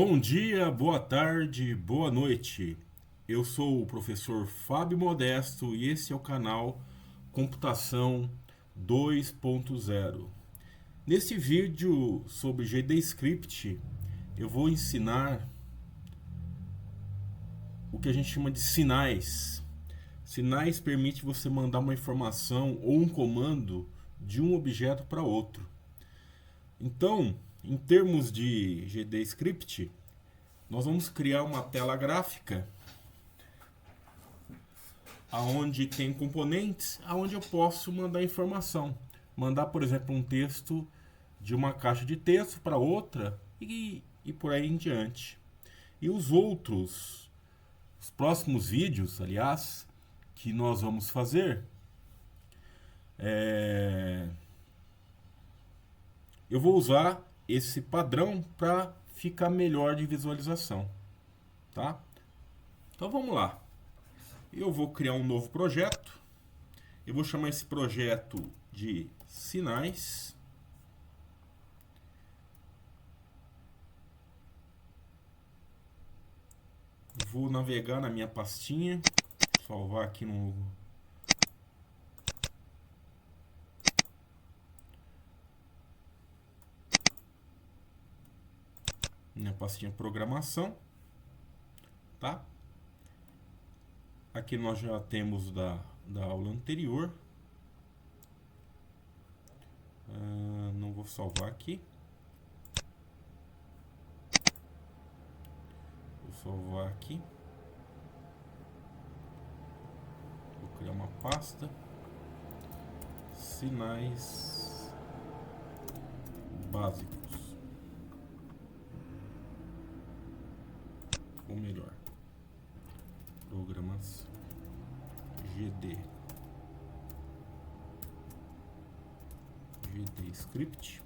Bom dia, boa tarde, boa noite. Eu sou o professor Fábio Modesto e esse é o canal Computação 2.0. Nesse vídeo sobre GDScript, eu vou ensinar o que a gente chama de sinais. Sinais permite você mandar uma informação ou um comando de um objeto para outro. Então, em termos de GDScript, nós vamos criar uma tela gráfica aonde tem componentes aonde eu posso mandar informação. Mandar, por exemplo, um texto de uma caixa de texto para outra e por aí em diante. E os próximos vídeos, aliás, que nós vamos fazer, eu vou usar esse padrão para ficar melhor de visualização, tá? Então vamos lá. Eu vou criar um novo projeto. Eu vou chamar esse projeto de sinais. Vou navegar na minha pastinha, salvar aqui no minha pastinha programação, tá? Aqui nós já temos da aula anterior. Não vou salvar aqui. Vou salvar aqui. Vou criar uma pasta. Sinais básicos. Ou melhor, programação GDScript.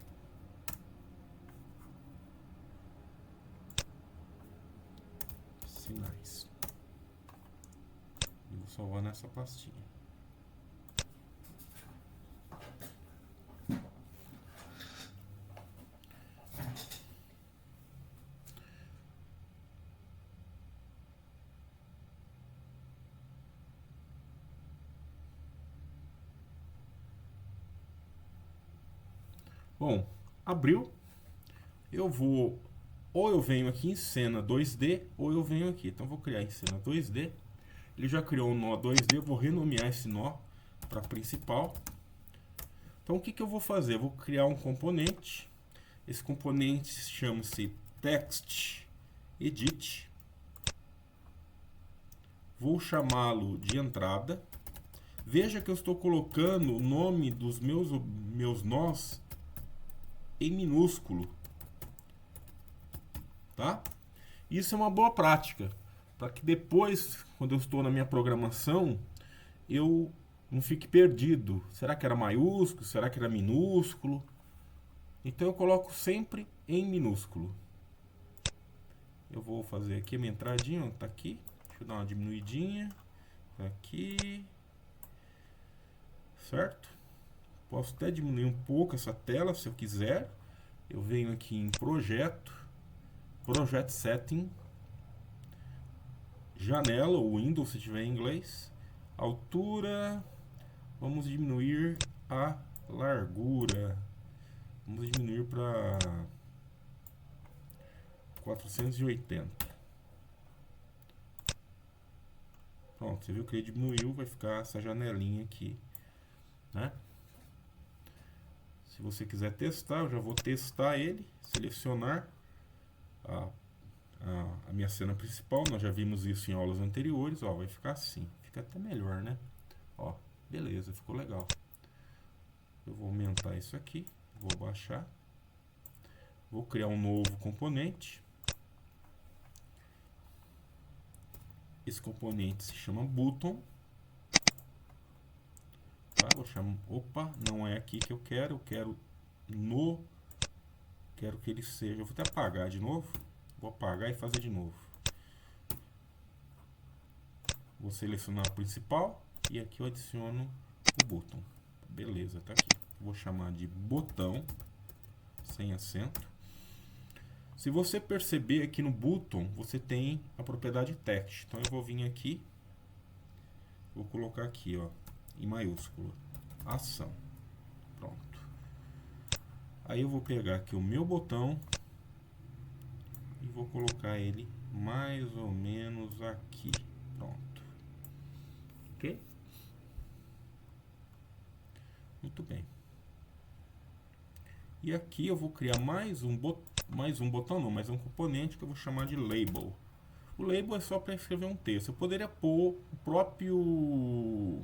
Sinais. Eu vou salvar nessa pastinha. Bom, abriu. Eu vou, ou eu venho aqui em cena 2D, ou eu venho aqui. Então vou criar em cena 2D. Ele já criou um nó 2D, eu vou renomear esse nó para principal. Então o que eu vou fazer? Eu vou criar um componente. Esse componente chama-se TextEdit. Vou chamá-lo de entrada. Veja que eu estou colocando o nome dos meus nós em minúsculo, tá? Isso é uma boa prática, para que depois, quando eu estou na minha programação, eu não fique perdido. Será que era maiúsculo? Será que era minúsculo? Então eu coloco sempre em minúsculo. Eu vou fazer aqui a minha entradinha, tá aqui. Deixa eu dar uma diminuidinha. Tá aqui. Certo? Posso até diminuir um pouco essa tela se eu quiser. Eu venho aqui em projeto, Project Setting, janela ou Windows se tiver em inglês, altura, vamos diminuir a largura, vamos diminuir para 480. Pronto, você viu que ele diminuiu, vai ficar essa janelinha aqui, né? Se você quiser testar, eu já vou testar ele, selecionar a minha cena principal. Nós já vimos isso em aulas anteriores. Ó, vai ficar assim, fica até melhor, né? Ó, beleza, ficou legal. Eu vou aumentar isso aqui, vou baixar, vou criar um novo componente. Esse componente se chama button. Tá, vou chamar, opa, não é aqui que eu quero que ele seja, eu vou até apagar de novo, vou apagar e fazer de novo. Vou selecionar o principal e aqui eu adiciono o botão. Beleza, tá aqui. Vou chamar de botão sem acento. Se você perceber aqui no button, você tem a propriedade text. Então eu vou vir aqui, vou colocar aqui, ó, em maiúsculo, ação. Pronto. Aí eu vou pegar aqui o meu botão e vou colocar ele mais ou menos aqui. Pronto. Ok? Muito bem. E aqui eu vou criar mais um botão, não, mais um componente que eu vou chamar de label. O label é só para escrever um texto. Eu poderia pôr o próprio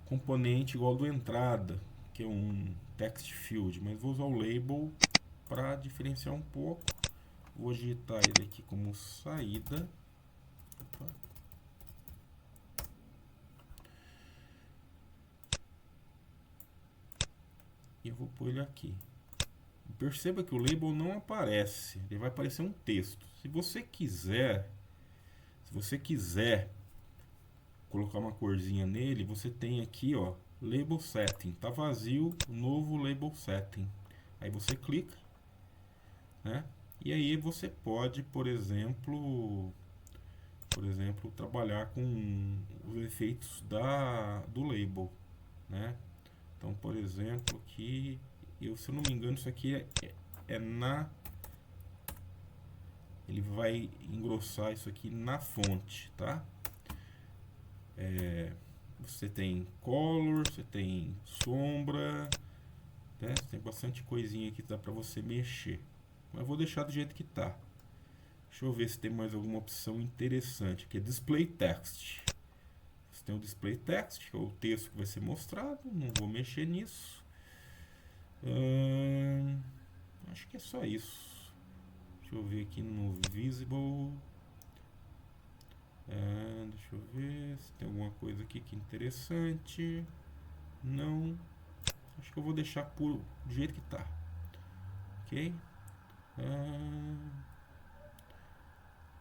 componente igual do entrada, que é um text field, mas vou usar o label para diferenciar um pouco. Vou digitar ele aqui como saída. Opa. E eu vou pôr ele aqui. Perceba que o label não aparece, ele vai aparecer um texto. Se você quiser colocar uma corzinha nele, você tem aqui, ó, label setting. Tá vazio, novo label setting. Aí você clica, né? E aí você pode, por exemplo, trabalhar com os efeitos do label, né? Então, por exemplo, aqui, se eu não me engano, isso aqui ele vai engrossar isso aqui na fonte, tá? Você tem color, você tem sombra, né? Tem bastante coisinha aqui que dá pra você mexer. Mas eu vou deixar do jeito que tá. Deixa eu ver se tem mais alguma opção interessante, que é display text. Você tem o display text, que é o texto que vai ser mostrado. Não vou mexer nisso. Acho que é só isso. Deixa eu ver aqui no visible. Deixa eu ver se tem alguma coisa aqui que é interessante. Não. Acho que eu vou deixar do jeito que tá. Ok?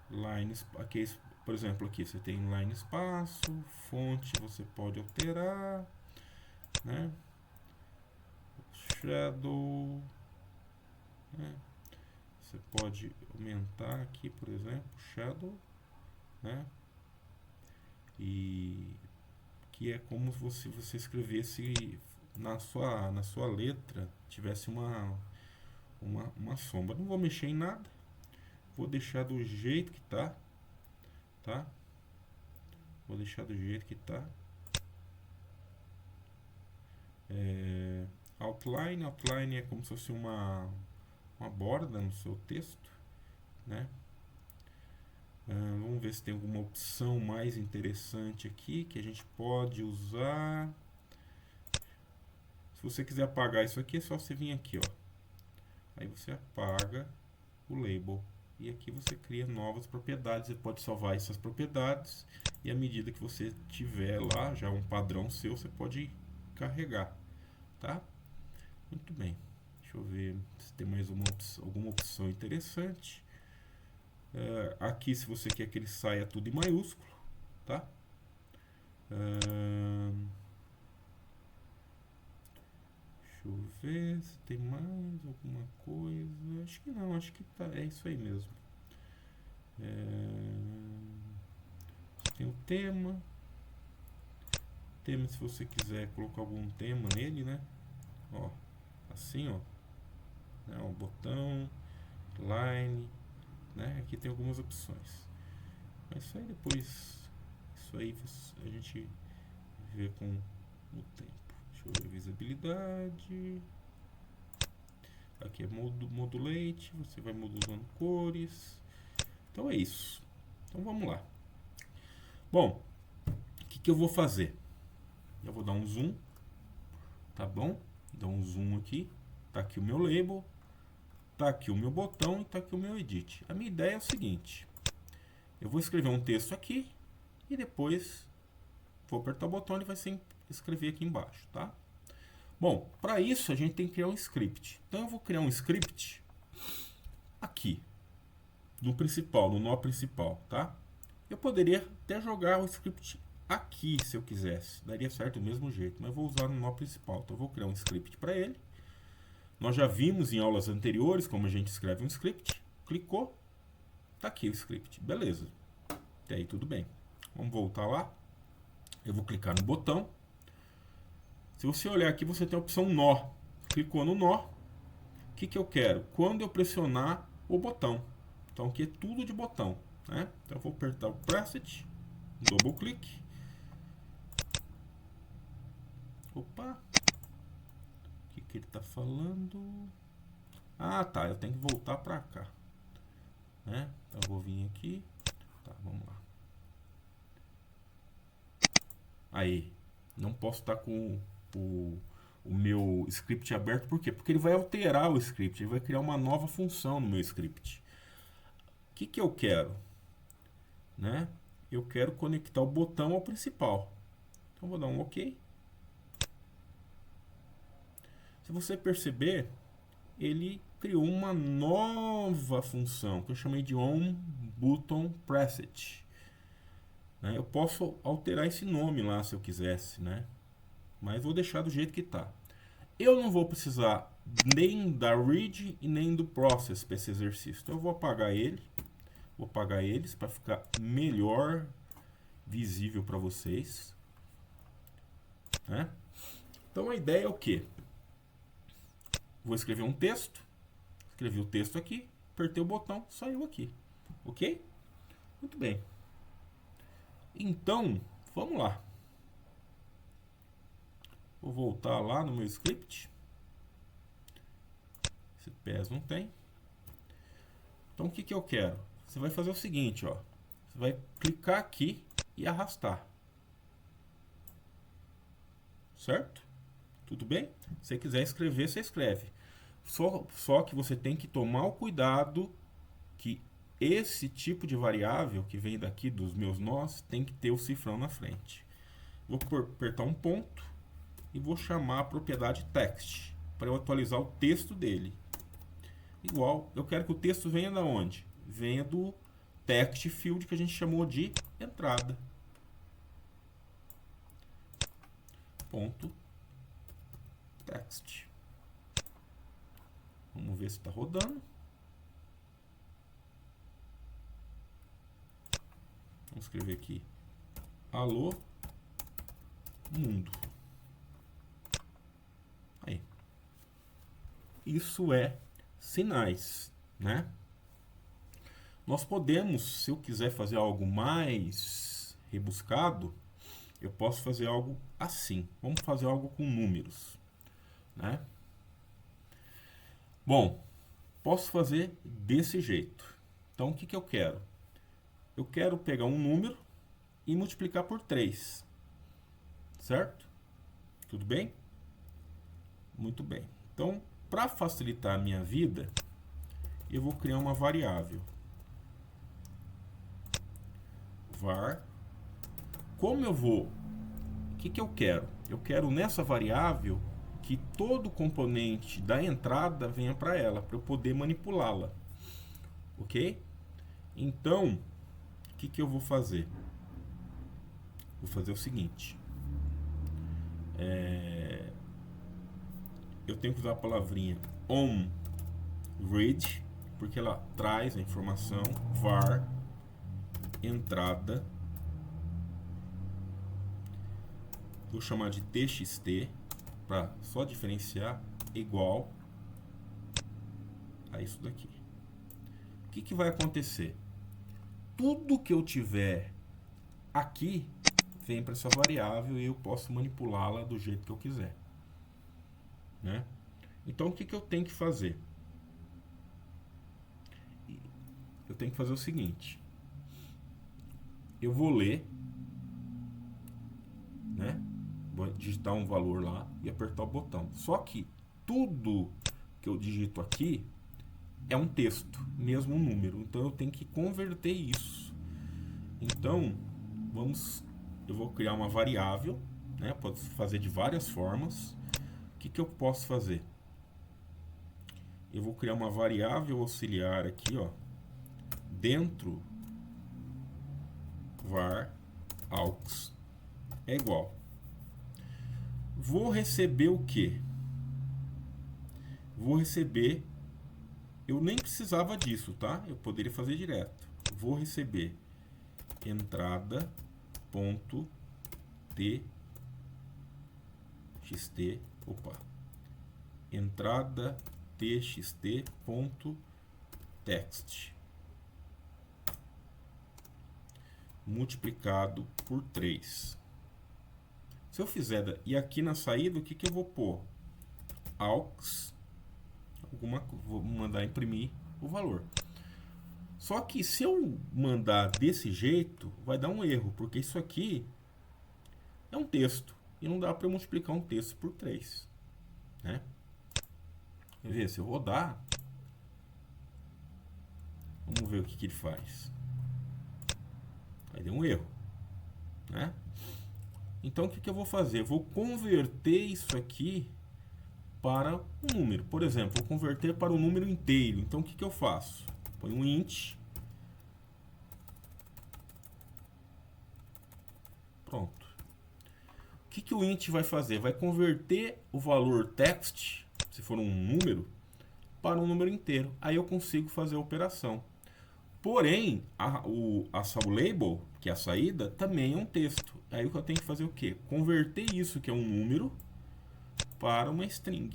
Lines, aqui, por exemplo, aqui você tem line espaço, fonte você pode alterar, né? Shadow, né? Você pode aumentar aqui, por exemplo, shadow, né? E que é como se você escrevesse na sua letra, tivesse uma sombra. Não vou mexer em nada. Vou deixar do jeito que tá, tá? Vou deixar do jeito que tá. Outline é como se fosse uma borda no seu texto, né? Vamos ver se tem alguma opção mais interessante aqui que a gente pode usar. Se você quiser apagar isso aqui, é só você vir aqui, ó. Aí você apaga o label. E aqui você cria novas propriedades. Você pode salvar essas propriedades. E à medida que você tiver lá já um padrão seu, você pode carregar. Tá? Muito bem. Deixa eu ver se tem mais alguma opção interessante. Aqui, se você quer que ele saia tudo em maiúsculo. Tá? Deixa eu ver se tem mais alguma coisa. Acho que não, acho que tá, é isso aí mesmo. Tem o tema. Se você quiser colocar algum tema nele, né? Ó, assim, ó. O botão, line, né? Aqui tem algumas opções. Mas isso aí depois, isso aí a gente vê com o tempo. Deixa eu ver, visibilidade. Aqui é modulate, você vai modulando cores. Então é isso. Então vamos lá. Bom, o que eu vou fazer? Eu vou dar um zoom, tá bom? Dá um zoom aqui. Tá aqui o meu label, tá aqui o meu botão e tá aqui o meu edit. A minha ideia é o seguinte: eu vou escrever um texto aqui e depois vou apertar o botão e ele vai se escrever aqui embaixo, tá? Bom, para isso a gente tem que criar um script. Então eu vou criar um script aqui, no principal, no nó principal, tá? Eu poderia até jogar o script aqui, se eu quisesse. Daria certo do mesmo jeito, mas eu vou usar no nó principal. Então eu vou criar um script para ele, Nós já vimos em aulas anteriores como a gente escreve um script. Clicou, tá aqui o script. Beleza. Até aí tudo bem. Vamos voltar lá. Eu vou clicar no botão. Se você olhar aqui, você tem a opção nó. Clicou no nó. O que eu quero? Quando eu pressionar o botão. Então aqui é tudo de botão, né? Então eu vou apertar o preset, double clique. Opa! O que ele está falando? Ah, tá. Eu tenho que voltar para cá, né? Então eu vou vir aqui. Tá, vamos lá. Aí, não posso estar com o meu script aberto, por quê? Porque ele vai alterar o script, ele vai criar uma nova função no meu script. O que eu quero? Né? Eu quero conectar o botão ao principal. Então vou dar um OK. Se você perceber, ele criou uma nova função que eu chamei de onButtonPreset. Né? Eu posso alterar esse nome lá se eu quisesse, né? Mas vou deixar do jeito que está. Eu não vou precisar nem da read e nem do process para esse exercício. Então eu vou apagar ele. Vou apagar eles para ficar melhor visível para vocês. Né? Então a ideia é o quê? Vou escrever um texto. Escrevi o texto aqui. Apertei o botão, saiu aqui. Ok? Muito bem. Então, vamos lá. Vou voltar lá no meu script. Esse PES não tem. Então o que eu quero? Você vai fazer o seguinte, ó. Você vai clicar aqui e arrastar. Certo? Tudo bem? Se você quiser escrever, você escreve. Só que você tem que tomar o cuidado que esse tipo de variável que vem daqui dos meus nós tem que ter o cifrão na frente. Vou apertar um ponto e vou chamar a propriedade text para eu atualizar o texto dele. Igual, eu quero que o texto venha da onde? Venha do text field que a gente chamou de entrada. Ponto text. Vamos ver se está rodando. Vamos escrever aqui alô mundo. Aí. Isso é sinais, né? Nós podemos, se eu quiser fazer algo mais rebuscado, eu posso fazer algo assim. Vamos fazer algo com números, né? Bom, posso fazer desse jeito. Então, o que eu quero? Eu quero pegar um número e multiplicar por 3. Certo? Tudo bem? Muito bem. Então, para facilitar a minha vida, eu vou criar uma variável. Var. Como eu vou? O que eu quero? Eu quero nessa variável que todo componente da entrada venha para ela, para eu poder manipulá-la. Ok? Então, o que eu vou fazer? Vou fazer o seguinte. Eu tenho que usar a palavrinha onRead, porque ela traz a informação var entrada. Vou chamar de txt para só diferenciar, igual a isso daqui. O que vai acontecer? Tudo que eu tiver aqui vem para essa variável e eu posso manipulá-la do jeito que eu quiser, né? Então o que eu tenho que fazer? Eu tenho que fazer o seguinte. Eu vou ler, né? Vou digitar um valor lá e apertar o botão. Só que tudo que eu digito aqui é um texto, mesmo um número. Então eu tenho que converter isso. Então, eu vou criar uma variável, né? Pode fazer de várias formas. O que eu posso fazer? Eu vou criar uma variável auxiliar aqui, ó, dentro var aux é igual. Vou receber o quê? vou receber, eu nem precisava disso, tá? Eu poderia fazer direto. Vou receber entrada ponto txt, opa, entrada txt ponto text multiplicado por 3. Se eu fizer, e aqui na saída, o que que eu vou pôr? Aux, vou mandar imprimir o valor. Só que se eu mandar desse jeito, vai dar um erro, porque isso aqui é um texto, e não dá para multiplicar um texto por 3, né? Quer ver, se eu rodar, vamos ver o que que ele faz. Aí deu um erro, né? Então o que que eu vou fazer? Eu vou converter isso aqui para um número. Por exemplo, vou converter para um número inteiro. Então o que que eu faço? Põe um int. Pronto. O que que o int vai fazer? Vai converter o valor text, se for um número, para um número inteiro. Aí eu consigo fazer a operação. Porém, o label, que é a saída, também é um texto. Aí o que eu tenho que fazer é o quê? Converter isso, que é um número, para uma string.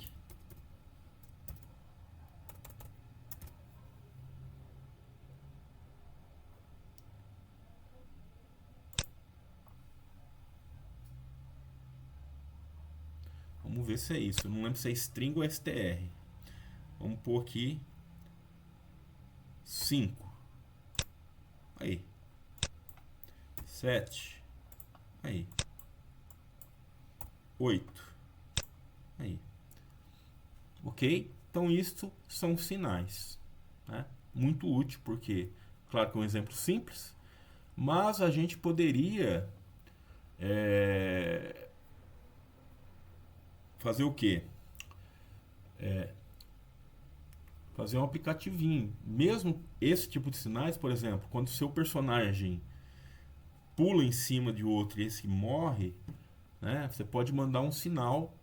Vamos ver se é isso. Eu não lembro se é string ou str. Vamos pôr aqui 5. Aí. 7. Aí. 8. Aí. Ok? Então, isto são sinais, né? Muito útil, porque, claro que é um exemplo simples, mas a gente poderia fazer o quê? Fazer um aplicativinho. Mesmo esse tipo de sinais, por exemplo, quando o seu personagem pula em cima de outro e esse morre, né, você pode mandar um sinal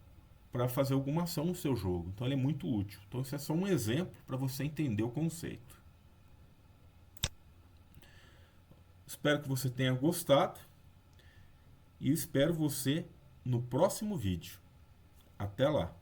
para fazer alguma ação no seu jogo. Então ele é muito útil. Então isso é só um exemplo para você entender o conceito. Espero que você tenha gostado e espero você no próximo vídeo. Até lá!